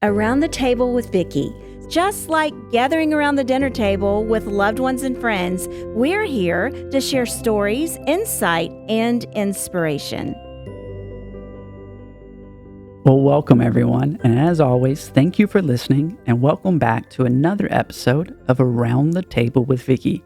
Around the Table with Vickie. Just like gathering around the dinner table with loved ones and friends, we're here to share stories, insight, and inspiration. Well, welcome everyone, and as always, thank you for listening, and welcome back to another episode of Around the Table with Vickie.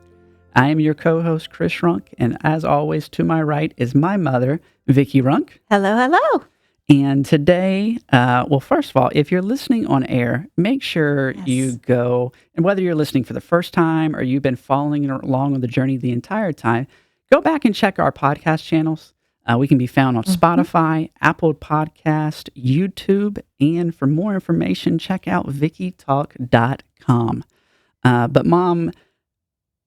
I am your co-host, Chris Runk, and as always, to my right is my mother, Vickie Runk. Hello, hello. And today, first of all, if you're listening on air, make sure you go, and whether you're listening for the first time or you've been following along on the journey the entire time, go back and check our podcast channels. We can be found on Spotify, Apple Podcast, YouTube, and for more information, check out VickieTalk.com. But Mom,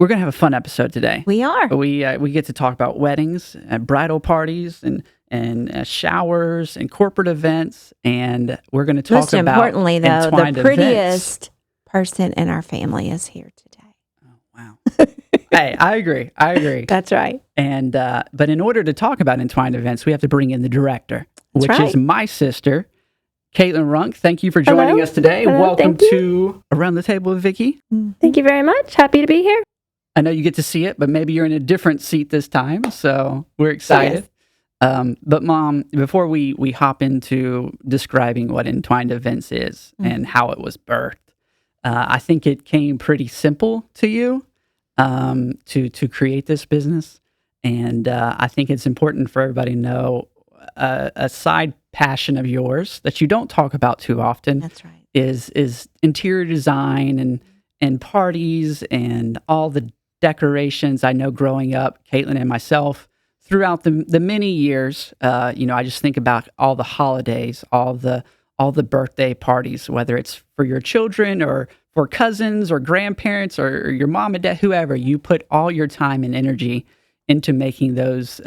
we're going to have a fun episode today. We are. We get to talk about weddings, bridal parties, and showers and corporate events, and we're going to talk Most about importantly, though, Entwined the prettiest Events. person in our family is here today. Oh, wow. Hey, I agree. That's right. And but in order to talk about Entwined Events, we have to bring in the director, which right. is my sister, Caitlyn Runk. Thank you for joining us today. Hello, Welcome thank to Around the Table with Vickie. Thank you very much. Happy to be here. I know you get to see it, but maybe you're in a different seat this time, so we're excited. Yes. But Mom, before we hop into describing what Entwined Events is and how it was birthed, I think it came pretty simple to you to create this business. And I think it's important for everybody to know a side passion of yours that you don't talk about too often. That's right. Is interior design and parties and all the decorations. I know growing up, Caitlyn and myself, throughout the many years, I just think about all the holidays, all the birthday parties, whether it's for your children or for cousins or grandparents or your mom and dad, whoever. You put all your time and energy into making those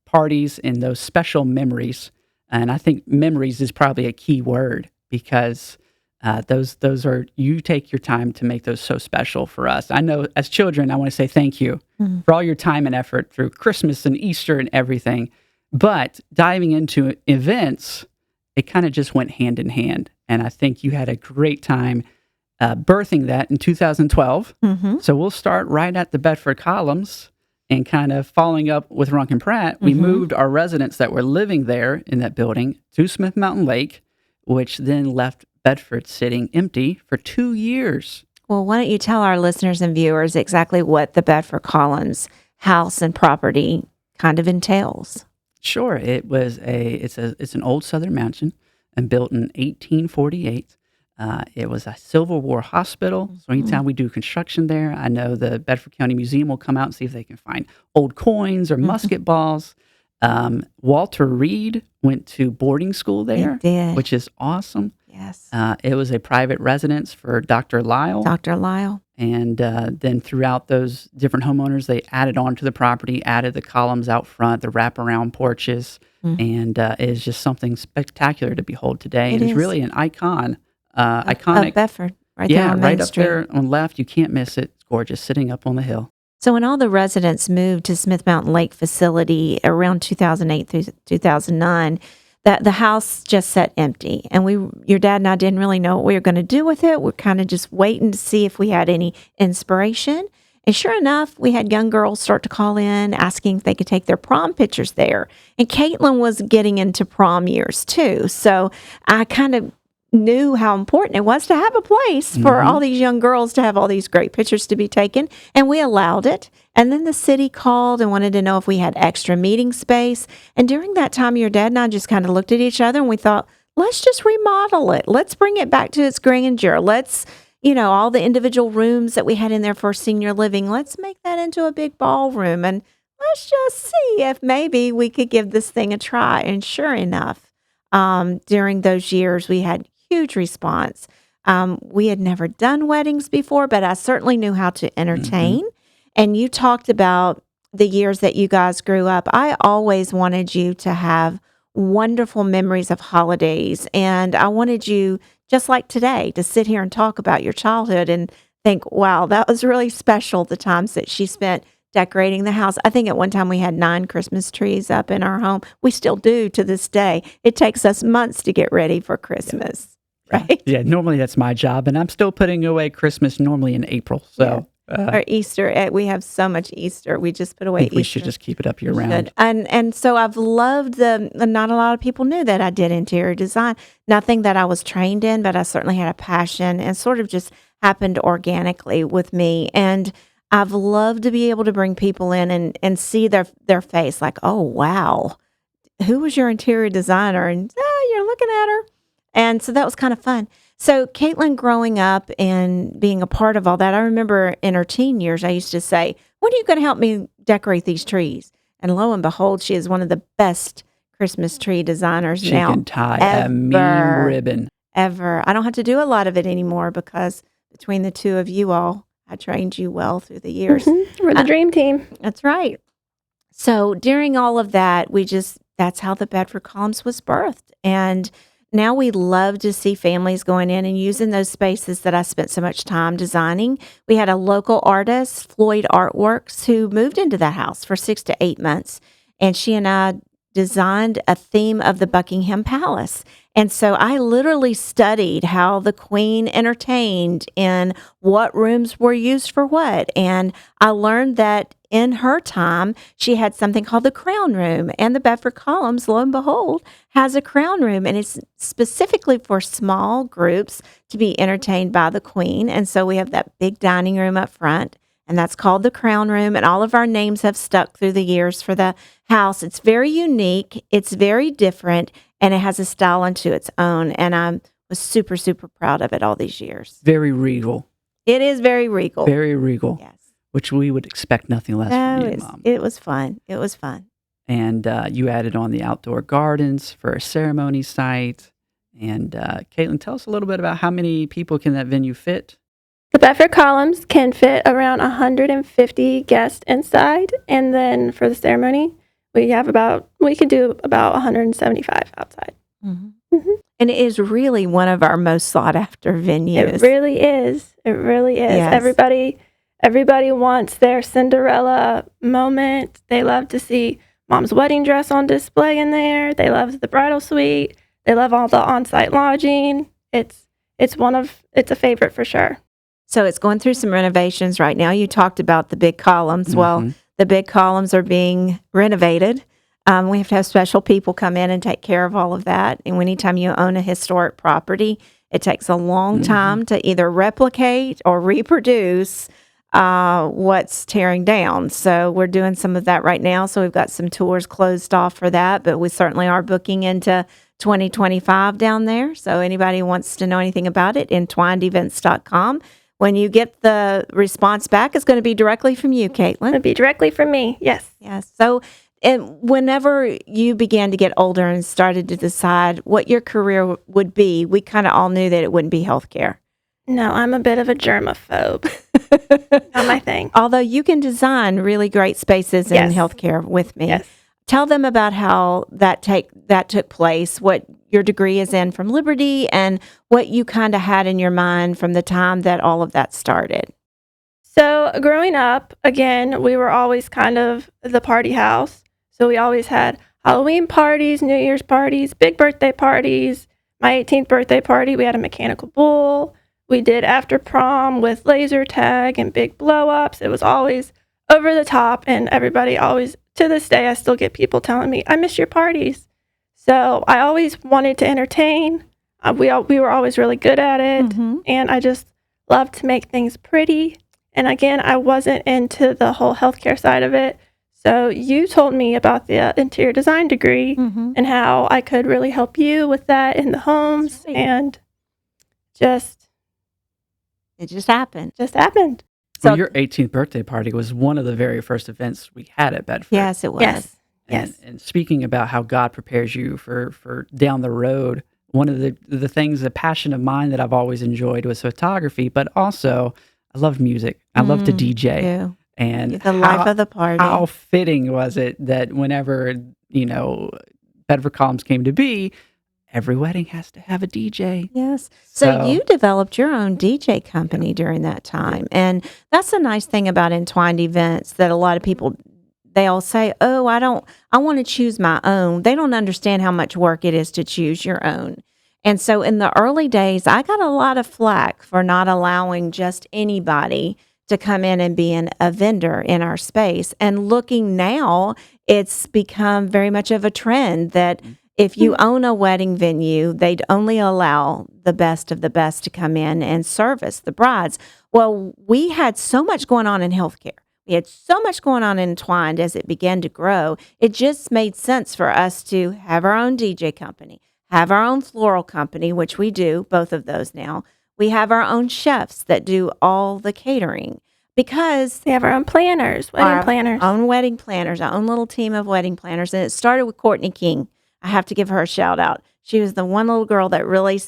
parties and those special memories. And I think memories is probably a key word because those are, you take your time to make those so special for us. I know as children, I want to say thank you for all your time and effort through Christmas and Easter and everything. But diving into events, it kind of just went hand in hand. And I think you had a great time birthing that in 2012. So we'll start right at the Bedford Columns and kind of following up with Runk and Pratt. We moved our residents that were living there in that building to Smith Mountain Lake, which then left Bedford sitting empty for 2 years. Well, why don't you tell our listeners and viewers exactly what the Bedford Columns house and property kind of entails? Sure. It's an old Southern mansion and built in 1848. It was a Civil War hospital. So anytime we do construction there, I know the Bedford County Museum will come out and see if they can find old coins or musket balls. Walter Reed went to boarding school there, which is awesome. Yes. It was a private residence for Dr. Lyle. Dr. Lyle. And then throughout those different homeowners, they added on to the property, added the columns out front, the wraparound porches, and it is just something spectacular to behold today. It's really an iconic. Of Bedford, right there on Main right up Street. there on left. You can't miss it. It's gorgeous, sitting up on the hill. So when all the residents moved to Smith Mountain Lake facility around 2008 through 2009, that the house just sat empty. And your dad and I didn't really know what we were going to do with it. We're kind of just waiting to see if we had any inspiration. And sure enough, we had young girls start to call in asking if they could take their prom pictures there. And Caitlyn was getting into prom years too. So I kind of knew how important it was to have a place for all these young girls to have all these great pictures to be taken, and we allowed it. And then the city called and wanted to know if we had extra meeting space. And during that time, your dad and I just kind of looked at each other and we thought, let's just remodel it. Let's bring it back to its grandeur. Let's, all the individual rooms that we had in there for senior living, let's make that into a big ballroom. And let's just see if maybe we could give this thing a try. And sure enough, during those years, we had huge response. We had never done weddings before, but I certainly knew how to entertain. And you talked about the years that you guys grew up. I always wanted you to have wonderful memories of holidays. And I wanted you, just like today, to sit here and talk about your childhood and think, wow, that was really special, the times that she spent decorating the house. I think at one time we had 9 Christmas trees up in our home. We still do to this day. It takes us months to get ready for Christmas. right? Yeah, normally that's my job, and I'm still putting away Christmas normally in April. So Or Easter. We have so much Easter. We just put I away think Easter. we should just keep it up year round. And so I've loved not a lot of people knew that I did interior design. Nothing that I was trained in, but I certainly had a passion and sort of just happened organically with me. And I've loved to be able to bring people in and see their face like, oh, wow, who was your interior designer? And you're looking at her. And so that was kind of fun. So Caitlyn growing up and being a part of all that, I remember in her teen years, I used to say, when are you going to help me decorate these trees? And lo and behold, she is one of the best Christmas tree designers She now. can tie a mean ribbon. Ever. I don't have to do a lot of it anymore because between the two of you all, I trained you well through the years. We're the dream team. That's right. So during all of that, that's how the Bedford Columns was birthed. And now we love to see families going in and using those spaces that I spent so much time designing. We had a local artist, Floyd Artworks, who moved into that house for 6 to 8 months. And she and I designed a theme of the Buckingham Palace. And so I literally studied how the Queen entertained and what rooms were used for what. And I learned that in her time, she had something called the Crown Room. And the Bedford Columns, lo and behold, has a Crown Room. And it's specifically for small groups to be entertained by the Queen. And so we have that big dining room up front. And that's called the Crown Room. And all of our names have stuck through the years for the house. It's very unique. It's very different. And it has a style unto its own. And I was super, super proud of it all these years. Very regal. It is very regal. Very regal. Yes. Which we would expect nothing less from you, Mom. It was fun. It was fun. And you added on the outdoor gardens for a ceremony site. And Caitlyn, tell us a little bit about how many people can that venue fit? The Bedford Columns can fit around 150 guests inside. And then for the ceremony, we could do about 175 outside. Mm-hmm. Mm-hmm. And it is really one of our most sought after venues. It really is. It really is. Yes. Everybody wants their Cinderella moment. They love to see Mom's wedding dress on display in there. They love the bridal suite. They love all the on-site lodging. It's a favorite for sure. So it's going through some renovations right now. You talked about the big columns. Mm-hmm. Well, the big columns are being renovated. We have to have special people come in and take care of all of that. And anytime you own a historic property, it takes a long time to either replicate or reproduce what's tearing down. So we're doing some of that right now. So we've got some tours closed off for that, but we certainly are booking into 2025 down there. So anybody who wants to know anything about it, entwinedevents.com. When you get the response back, it's going to be directly from you, Caitlyn. It'll be directly from me, yes. Yes. So whenever you began to get older and started to decide what your career would be, we kind of all knew that it wouldn't be healthcare. No, I'm a bit of a germaphobe. Not my thing. Although you can design really great spaces in healthcare with me. Yes. Tell them about how that took place, what your degree is in from Liberty, and what you kind of had in your mind from the time that all of that started. So growing up, again, we were always kind of the party house. So we always had Halloween parties, New Year's parties, big birthday parties. My 18th birthday party, we had a mechanical bull. We did after prom with laser tag and big blow-ups. It was always over the top, and everybody always, to this day, I still get people telling me, I miss your parties. So I always wanted to entertain. We were always really good at it, and I just loved to make things pretty. And again, I wasn't into the whole healthcare side of it. So you told me about the interior design degree and how I could really help you with that in the homes. Sweet. And it just happened. So your 18th birthday party was one of the very first events we had at Bedford. Yes, it was. Yes. And speaking about how God prepares you for down the road, one of the things, a passion of mine that I've always enjoyed was photography, but also I love music. I love to DJ. Yeah. And the life of the party. How fitting was it that whenever, Bedford Columns came to be, every wedding has to have a DJ. Yes. So you developed your own DJ company during that time. And that's a nice thing about Entwined Events that a lot of people, they all say, I want to choose my own. They don't understand how much work it is to choose your own. And so in the early days, I got a lot of flack for not allowing just anybody to come in and be a vendor in our space. And looking now, it's become very much of a trend that if you own a wedding venue, they'd only allow the best of the best to come in and service the brides. Well, we had so much going on in healthcare. We had so much going on in Entwined as it began to grow. It just made sense for us to have our own DJ company, have our own floral company, which we do, both of those now. We have our own chefs that do all the catering because We have our own planners, wedding planners. our own wedding planners, our own little team of wedding planners. And it started with Courtney King. I have to give her a shout out. She was the one little girl that really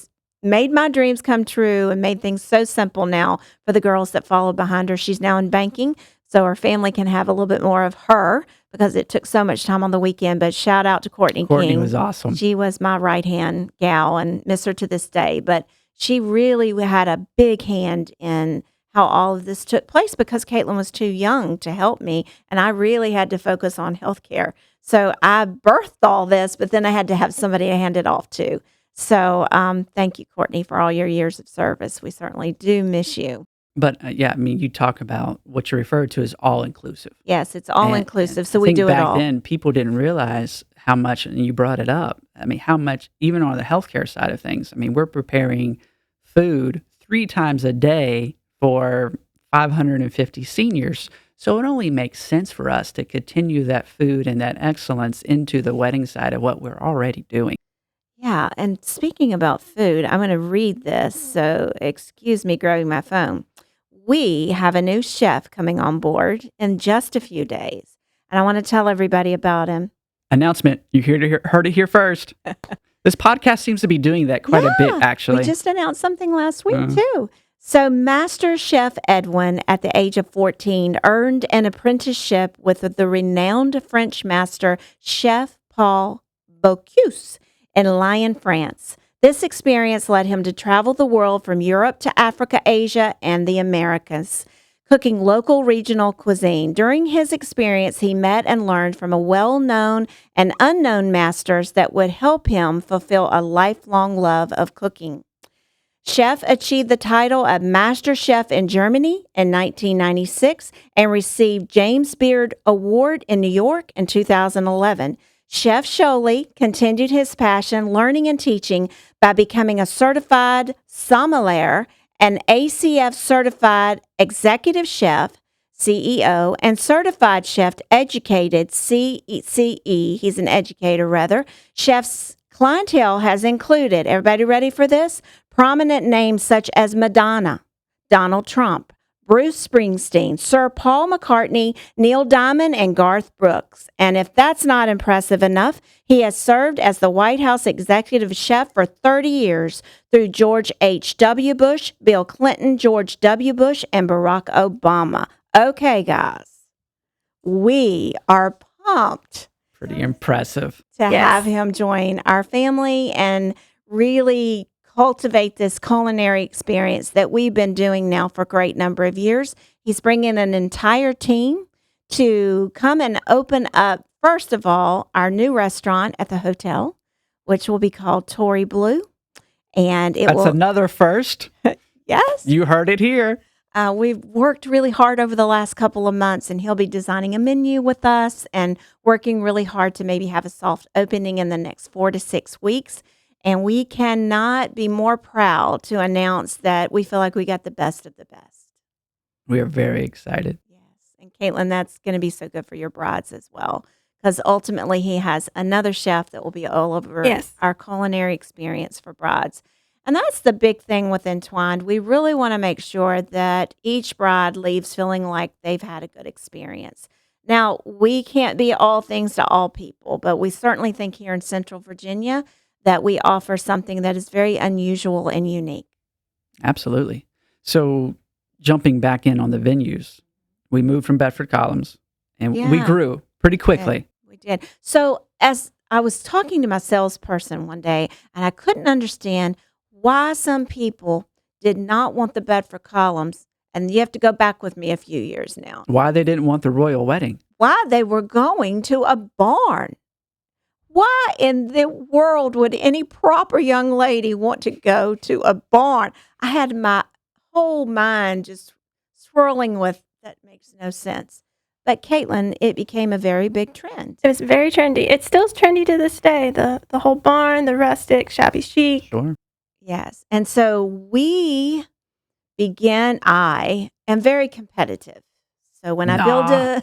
made my dreams come true and made things so simple now for the girls that followed behind her. She's now in banking, so our family can have a little bit more of her because it took so much time on the weekend. But shout out to Courtney King. Courtney was awesome. She was my right-hand gal and miss her to this day. But she really had a big hand in how all of this took place because Caitlyn was too young to help me, and I really had to focus on healthcare. So I birthed all this, but then I had to have somebody to hand it off to. So thank you, Courtney, for all your years of service. We certainly do miss you. But yeah, I mean, you talk about what you referred to as all-inclusive. Yes, it's all inclusive, And so I we think do it back all. then, people didn't realize how much, and you brought it up. I mean, how much, even on the healthcare side of things, I mean, we're preparing food 3 times a day for 550 seniors. So it only makes sense for us to continue that food and that excellence into the wedding side of what we're already doing. Yeah, and speaking about food, I'm going to read this, so excuse me grabbing my phone. We have a new chef coming on board in just a few days, and I want to tell everybody about him. Announcement. You heard it here first. This podcast seems to be doing that quite a bit, actually. We just announced something last week, too. So Master Chef Edwin, at the age of 14, earned an apprenticeship with the renowned French master Chef Paul Bocuse in Lyon, France. This experience led him to travel the world from Europe to Africa, Asia, and the Americas, cooking local regional cuisine. During his experience, he met and learned from a well-known and unknown masters that would help him fulfill a lifelong love of cooking. Chef achieved the title of Master Chef in Germany in 1996 and received James Beard Award in New York in 2011. Chef Scholey continued his passion, learning and teaching by becoming a certified sommelier, an ACF certified executive chef, CEO, and certified chef educated CE. He's an educator, rather. Chef's clientele has included, everybody ready for this? Prominent names such as Madonna, Donald Trump, Bruce Springsteen, Sir Paul McCartney, Neil Diamond, and Garth Brooks. And if that's not impressive enough, he has served as the White House executive chef for 30 years through George H.W. Bush, Bill Clinton, George W. Bush, and Barack Obama. Okay, guys, we are pumped Pretty impressive. to have him join our family and really cultivate this culinary experience that we've been doing now for a great number of years. He's bringing an entire team to come and open up, first of all, our new restaurant at the hotel, which will be called Tory Blue. And That's another first. Yes. You heard it here. We've worked really hard over the last couple of months, and he'll be designing a menu with us and working really hard to maybe have a soft opening in the next 4 to 6 weeks. And we cannot be more proud to announce that we feel like we got the best of the best. We are very excited. Yes. And Caitlyn, that's going to be so good for your brides as well, because ultimately he has another chef that will be all over our culinary experience for brides. And that's the big thing with Entwined. We really want to make sure that each bride leaves feeling like they've had a good experience. Now, we can't be all things to all people, but we certainly think here in Central Virginia that we offer something that is very unusual and unique. Absolutely. So jumping back in on the venues, we moved from Bedford Columns and we grew pretty quickly. We did. So as I was talking to my salesperson one day, and I couldn't understand why some people did not want the Bedford Columns, and you have to go back with me a few years now. Why they didn't want the royal wedding. Why they were going to a barn. why in the world would any proper young lady want to go to a barn? I had my whole mind just swirling with that makes no sense. But Caitlin, it became a very big trend. It was very trendy. It's still trendy to this day. The whole barn, the rustic, shabby chic. Sure. Yes. And so I am very competitive. So when I build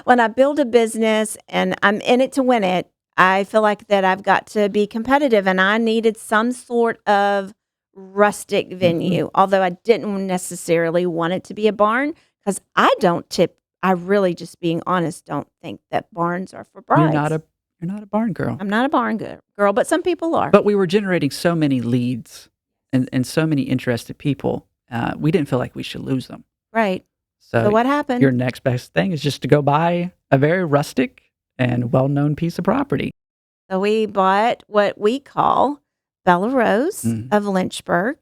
when I build a business and I'm in it to win it, I feel like that I've got to be competitive, and I needed some sort of rustic venue, although I didn't necessarily want it to be a barn because I really, just being honest, don't think that barns are for brides. You're not a barn girl. I'm not a barn girl, but some people are. But we were generating so many leads and so many interested people. We didn't feel like we should lose them. Right. So So what happened? your next best thing is just to go buy a very rustic and well-known piece of property. So we bought what we call Bella Rose Mhm. of Lynchburg.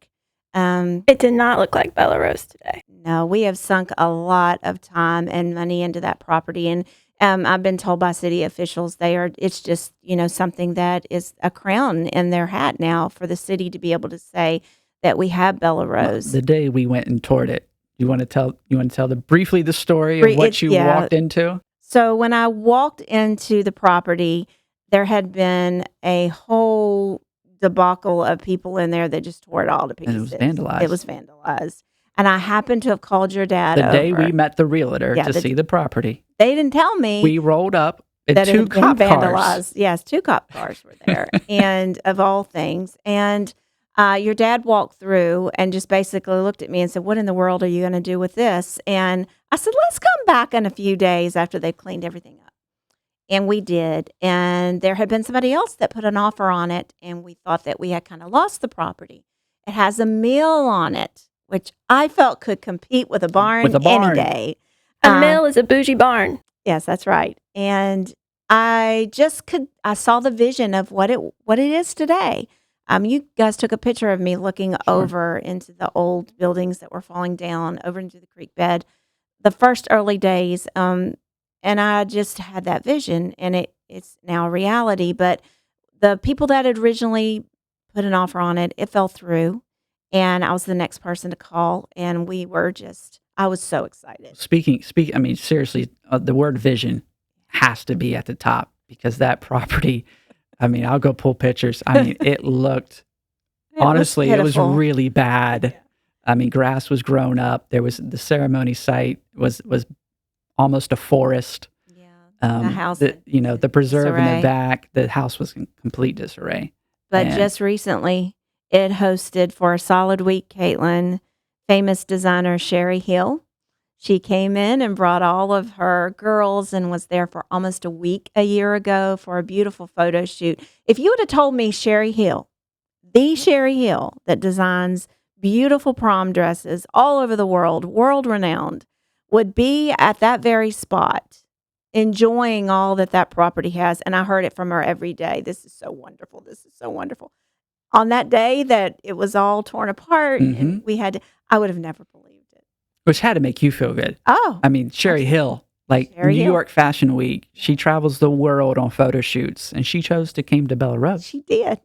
It did not look like Bella Rose today. No, we have sunk a lot of time and money into that property, and I've been told by city officials it's just something that is a crown in their hat now for the city to be able to say that we have Bella Rose. The day we went and toured it, you want to tell briefly the story of what you walked into? So when I walked into the property, there had been a whole debacle of people in there that just tore it all to pieces. And it was vandalized. It was vandalized. And I happened to have called your dad The day over. we met the realtor Yeah, to see the property, They didn't tell me we rolled up in that it two had been cop cars. vandalized. Yes, 2 cop cars were there, and of all things. And your dad walked through and just basically looked at me and said, "What in the world are you going to do with this?" And I said, "Let's come back in a few days after they've cleaned everything up." And we did. And there had been somebody else that put an offer on it, and we thought that we had kind of lost the property. It has a mill on it, which I felt could compete with a barn, any day. A mill is a bougie barn. Yes, that's right. And I saw the vision of what it is today. You guys took a picture of me looking over into the old buildings that were falling down over into the creek bed, the first early days. And I just had that vision, and it's now a reality. But the people that had originally put an offer on it, it fell through, and I was the next person to call, and I was so excited. I mean, seriously, the word vision has to be at the top because that property, I mean, I'll go pull pictures. I mean, it looked, honestly, it was really bad. Yeah. I mean, grass was grown up. There was the ceremony site was almost a forest. Yeah, the house, the preserve in disarray. the back, the house was in complete disarray. But And- just recently, it hosted for a solid week, Caitlin, famous designer Sherry Hill. She came in and brought all of her girls and was there for almost a week a year ago for a beautiful photo shoot. If you would have told me Sherry Hill, the Sherry Hill that designs beautiful prom dresses all over the world, world renowned, would be at that very spot enjoying all that property has. And I heard it from her every day. This is so wonderful. This is so wonderful. On that day that it was all torn apart and I would have never believed it. Which had to make you feel good. Oh, I mean, Sherry Hill, like Sherry New Hill. York Fashion Week, she travels the world on photo shoots, and she chose to came to Bella Rose. she did.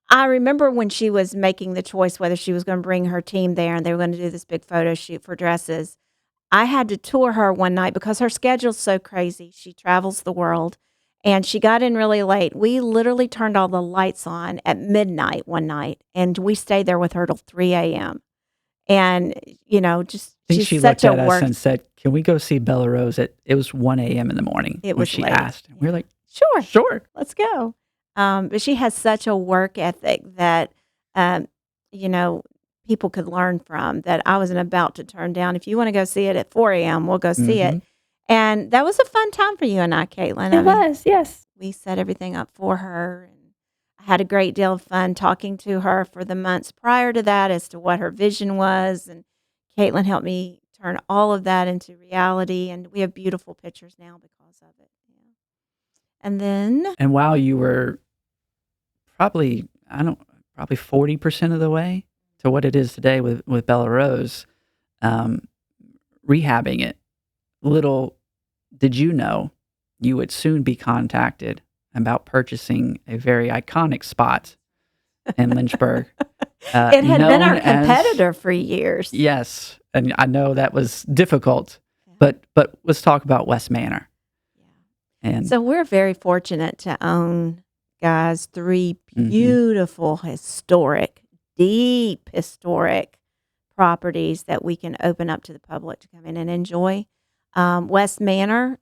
I remember when she was making the choice whether she was going to bring her team there and they were going to do this big photo shoot for dresses. I had to tour her one night because her schedule's so crazy. She travels the world, and she got in really late. We literally turned all the lights on at midnight one night, and we stayed there with her till 3 a.m. And, just I think she's she such looked a at work. us and said, "Can we go see Bella Rose?" It was 1 a.m. in the morning It when was she late. asked. We were like, Sure. "Sure." Let's go. But she has such a work ethic that, people could learn from, that I wasn't about to turn down. If you want to go see it at 4 a.m., we'll go see it. And that was a fun time for you and I, Caitlin. It was, yes. We set everything up for her. And I had a great deal of fun talking to her for the months prior to that as to what her vision was. And Caitlin helped me turn all of that into reality. And we have beautiful pictures now because of it. Yeah. And then And while you were probably 40% of the way to what it is today with Bella Rose, rehabbing it, little did you know you would soon be contacted about purchasing a very iconic spot in Lynchburg. It had been our known as- competitor for years. Yes, and I know that was difficult, but let's talk about West Manor. And So we're very fortunate to own, guys, 3 Mhm. beautiful, deep historic properties that we can open up to the public to come in and enjoy. West Manor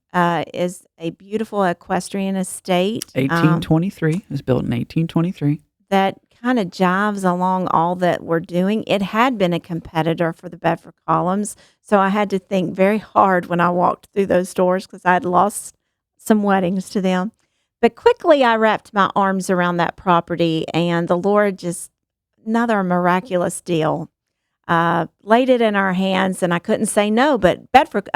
is a beautiful equestrian estate 1823, it was built in 1823. that kind of jives along all that we're doing. It had been a competitor for the Bedford Columns, so I had to think very hard when I walked through those doors because I had lost some weddings to them. But quickly I wrapped my arms around that property, and the Lord just, another miraculous deal, laid it in our hands, and I couldn't say no. But Bedford,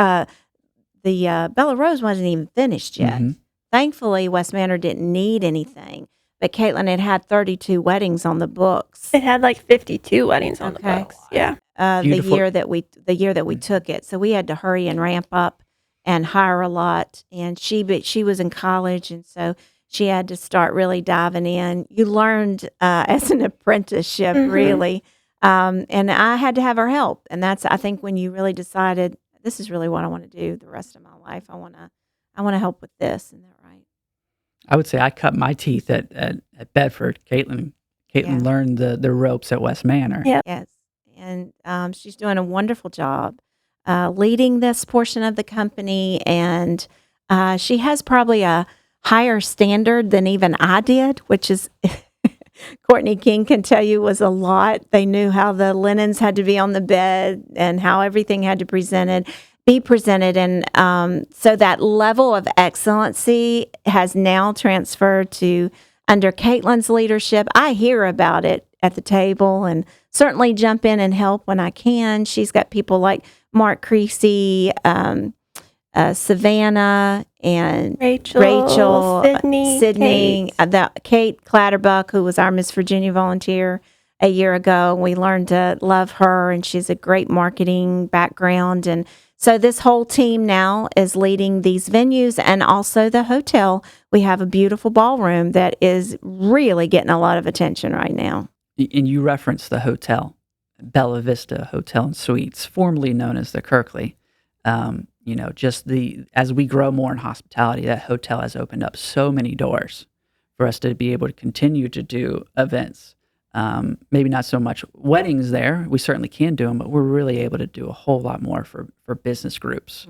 the Bella Rose wasn't even finished yet. Mhm. Thankfully, West Manor didn't need anything. But Caitlyn, it had 32 weddings on the books. It had like 52 weddings on the Okay. books. Yeah. The Beautiful. year that we took it, so we had to hurry and ramp up and hire a lot. And she was in college, and so she had to start really diving in. You learned as an apprenticeship, Mhm. really, and I had to have her help. And that's, I think, when you really decided this is really what I want to do the rest of my life. I want to help with this. Isn't that right? I would say I cut my teeth at Bedford. Caitlyn Yeah. learned the ropes at West Manor. Yeah. Yes, and she's doing a wonderful job leading this portion of the company, and she has probably a higher standard than even I did, which is Courtney King can tell you was a lot. They knew how the linens had to be on the bed and how everything had to be presented, and so that level of excellency has now transferred to under Caitlyn's leadership. I hear about it at the table and certainly jump in and help when I can. She's got people like Mark Creasy, Savannah, and Rachel, Sydney, Kate Clatterbuck, who was our Miss Virginia volunteer a year ago. We learned to love her, and she's a great marketing background. And so this whole team now is leading these venues and also the hotel. We have a beautiful ballroom that is really getting a lot of attention right now. And you referenced the hotel, Bella Vista Hotel and Suites, formerly known as the Kirkley. As we grow more in hospitality, that hotel has opened up so many doors for us to be able to continue to do events. Maybe not so much weddings there. We certainly can do them, but we're really able to do a whole lot more for business groups,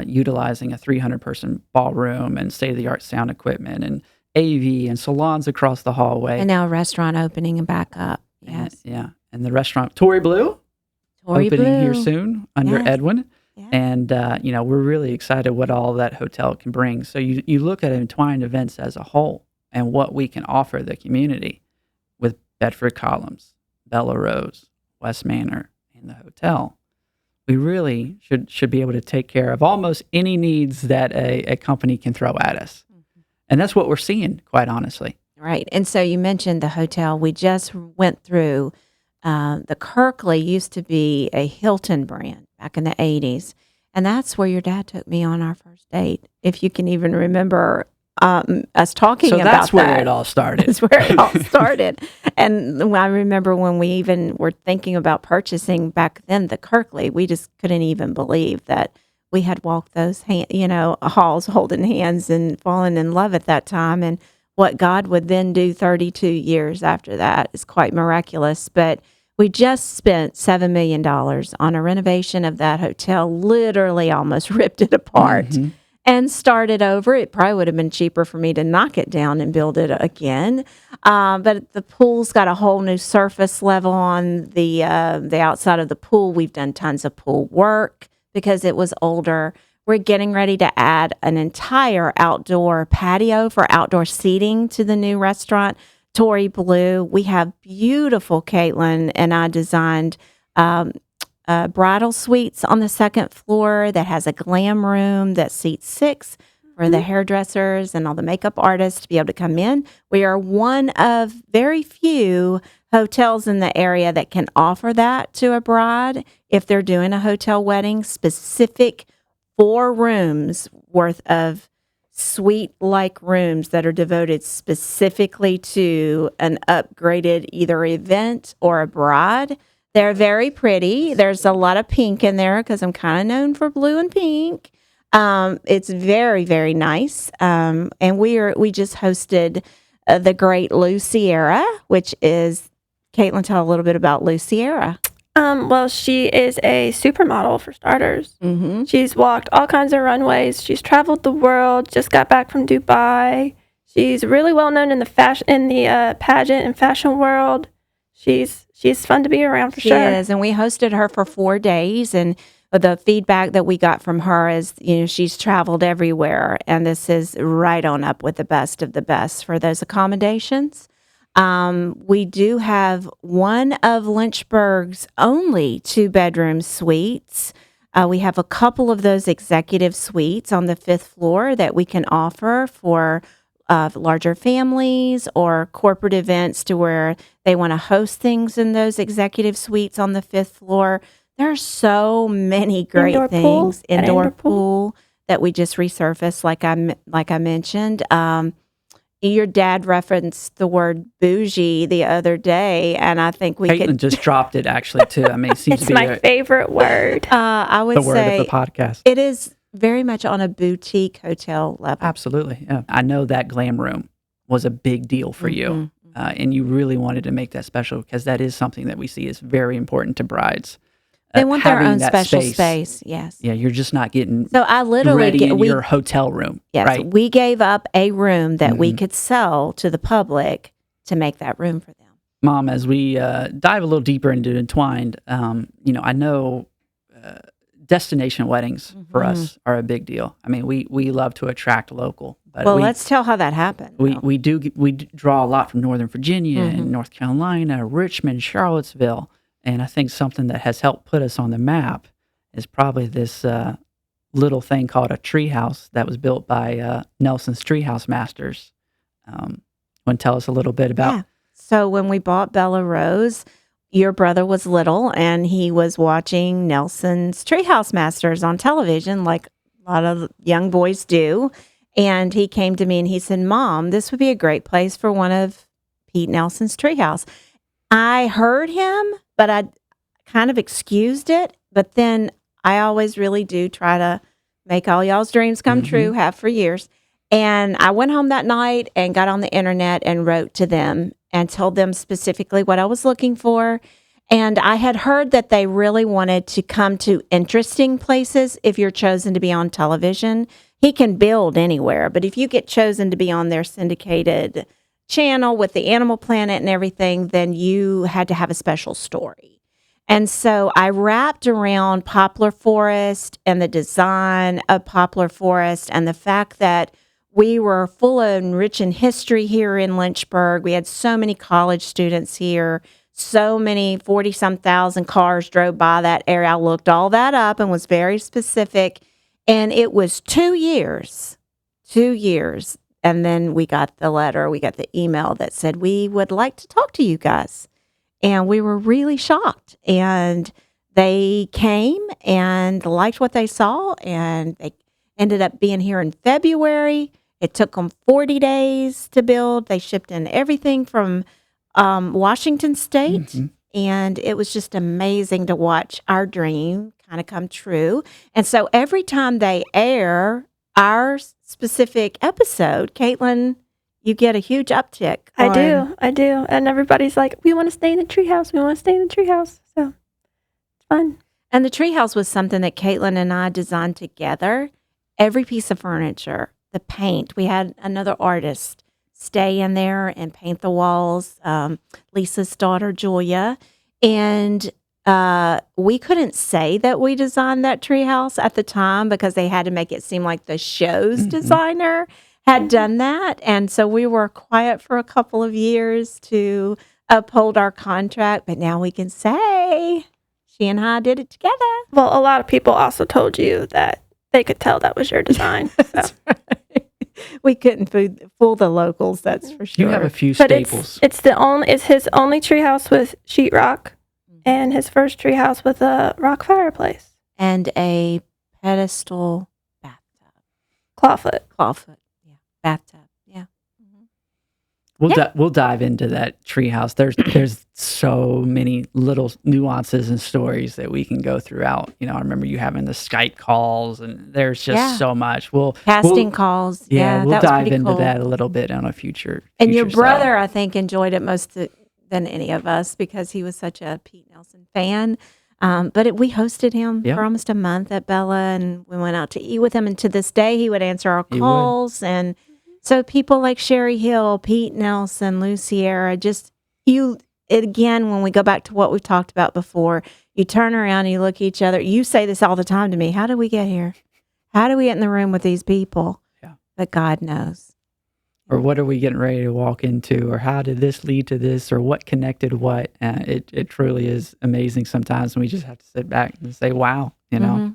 utilizing a 300-person ballroom and state-of-the-art sound equipment and AV and salons across the hallway. And now a restaurant opening and back up. Yes. And the restaurant Tory Blue opening here soon under Yes. Edwin. Yes. And, we're really excited what all that hotel can bring. So you look at Entwined Events as a whole and what we can offer the community with Bedford Columns, Bella Rose, West Manor, and the hotel. We really should be able to take care of almost any needs that a company can throw at us. And that's what we're seeing, quite honestly. Right. And so you mentioned the hotel. We just went through, the Kirkley used to be a Hilton brand back in the 80s. And that's where your dad took me on our first date, if you can even remember us talking about that. So that's where it all started. That's where it all started. And I remember when we even were thinking about purchasing back then the Kirkley, we just couldn't even believe that we had walked those halls holding hands and fallen in love at that time. And what God would then do 32 years after that is quite miraculous. But we just spent $7 million on a renovation of that hotel, literally almost ripped it apart. Mhm. And started over. It probably would have been cheaper for me to knock it down and build it again. But the pool's got a whole new surface level on the outside of the pool. We've done tons of pool work because it was older. We're getting ready to add an entire outdoor patio for outdoor seating to the new restaurant, Tory Blue. We have beautiful Caitlyn and I designed bridal suites on the second floor that has a glam room that seats 6 for the hairdressers and all the makeup artists to be able to come in. We are one of very few hotels in the area that can offer that to a bride if they're doing a hotel wedding, specific 4 rooms worth of suite-like rooms that are devoted specifically to an upgraded either event or a bride. They're very pretty. There's a lot of pink in there because I'm kind of known for blue and pink. It's very, very nice. And we just hosted the great Lou Sierra, which is, Caitlyn, tell a little bit about Lou Sierra. Well, she is a supermodel for starters. Mm-hmm. She's walked all kinds of runways. She's traveled the world. Just got back from Dubai. She's really well known in the pageant and fashion world. She's fun to be around for sure. She is, and we hosted her for 4 days, and the feedback that we got from her is, she's traveled everywhere, and this is right on up with the best of the best for those accommodations. We do have one of Lynchburg's only 2-bedroom suites. We have a couple of those executive suites on the 5th floor that we can offer for larger families or corporate events to where they want to host things in those executive suites on the 5th floor. There are so many great things. Indoor pool that we just resurfaced, like I mentioned. Your dad referenced the word bougie the other day, and I think Caitlyn just dropped it actually too. I mean, it seems it's to be my favorite word. I would the word say of the podcast. it is very much on a boutique hotel level. Absolutely, yeah. I know that glam room was a big deal for you, and you really wanted to make that special because that is something that we see is very important to brides. They want their own that special space. Yes. Yeah, you're just not getting So I literally ready in your hotel room. Yes, right? we gave up a room that we could sell to the public to make that room for them. Mom, as we dive a little deeper into Entwined, I know destination weddings for us are a big deal. I mean, we love to attract local. But let's tell how that happened. We draw a lot from Northern Virginia and North Carolina, Richmond, Charlottesville. And I think something that has helped put us on the map is probably this little thing called a treehouse that was built by Nelson's Treehouse Masters. Want to tell us a little bit about? Yeah. So when we bought Bella Rose, your brother was little, and he was watching Nelson's Treehouse Masters on television, like a lot of young boys do. And he came to me and he said, "Mom, this would be a great place for one of Pete Nelson's treehouse." I heard him, but I kind of excused it. But then I always really do try to make all y'all's dreams come true, have for years. And I went home that night and got on the internet and wrote to them and told them specifically what I was looking for. And I had heard that they really wanted to come to interesting places if you're chosen to be on television. He can build anywhere, but if you get chosen to be on their syndicated channel with the Animal Planet and everything, then you had to have a special story. And so I wrapped around Poplar Forest and the design of Poplar Forest and the fact that we were full and rich in history here in Lynchburg. We had so many college students here, so many 40-some thousand cars drove by that area. I looked all that up and was very specific. And it was 2 years. And then we got the letter, we got the email that said, "We would like to talk to you guys." And we were really shocked. And they came and liked what they saw. And they ended up being here in February. It took them 40 days to build. They shipped in everything from Washington State. And it was just amazing to watch our dream kind of come true. And so every time they air our specific episode, Caitlyn, you get a huge uptick. I do. And everybody's like, "We want to stay in the treehouse. We want to stay in the treehouse." So it's fun. And the treehouse was something that Caitlyn and I designed together. Every piece of furniture, the paint. We had another artist stay in there and paint the walls, Lisa's daughter, Julia. And we couldn't say that we designed that treehouse at the time because they had to make it seem like the show's designer had done that. And so we were quiet for a couple of years to uphold our contract. But now we can say she and I did it together. Well, a lot of people also told you that they could tell that was your design. So. That's right. We couldn't fool the locals, that's for sure. You have a few But staples. it's his only treehouse with sheetrock, and his first treehouse with a rock fireplace And a pedestal bathtub. clawfoot. Clawfoot. Bathtub. Yeah. We'll dive into that treehouse. There's so many little nuances and stories that we can go throughout. I remember you having the Skype calls, and there's just so much. Casting calls. Yeah, we'll that was dive pretty into cool. that a little bit on a future. And your future brother, show. I think, enjoyed it than any of us because he was such a Pete Nelson fan. But we hosted him for almost a month at Bella, and we went out to eat with him. And to this day, he would answer our calls. And so people like Sherry Hill, Pete Nelson, Lou Sierra, again, when we go back to what we've talked about before, you turn around and you look at each other. You say this all the time to me. How did we get here? How did we get in the room with these people? Yeah. But God knows. Or what are we getting ready to walk into? Or how did this lead to this? Or what connected what? It truly is amazing sometimes. And we just have to sit back and say, wow, Mm-hmm.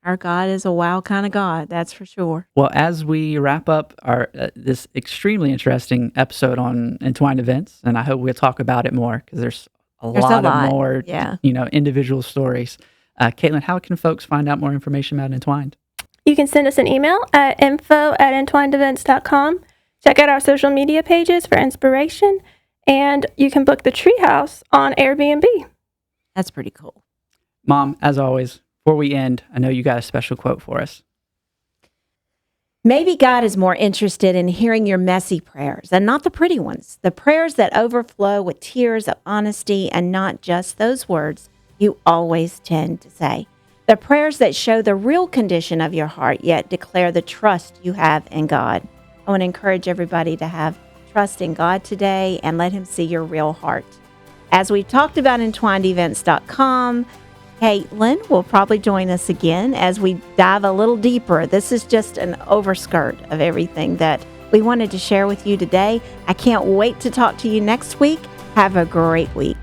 Our God is a wow kind of God, that's for sure. Well, as we wrap up our this extremely interesting episode on Entwined Events, and I hope we'll talk about it more because there's a lot more, individual stories. Caitlyn, how can folks find out more information about Entwined? You can send us an email at info@entwinedevents.com. Check out our social media pages for inspiration, and you can book the treehouse on Airbnb. That's pretty cool. Mom, as always, before we end, I know you got a special quote for us. Maybe God is more interested in hearing your messy prayers and not the pretty ones, the prayers that overflow with tears of honesty and not just those words you always tend to say. The prayers that show the real condition of your heart, yet declare the trust you have in God. I want to encourage everybody to have trust in God today and let Him see your real heart. As we've talked about entwinedevents.com, Caitlyn will probably join us again as we dive a little deeper. This is just an overskirt of everything that we wanted to share with you today. I can't wait to talk to you next week. Have a great week.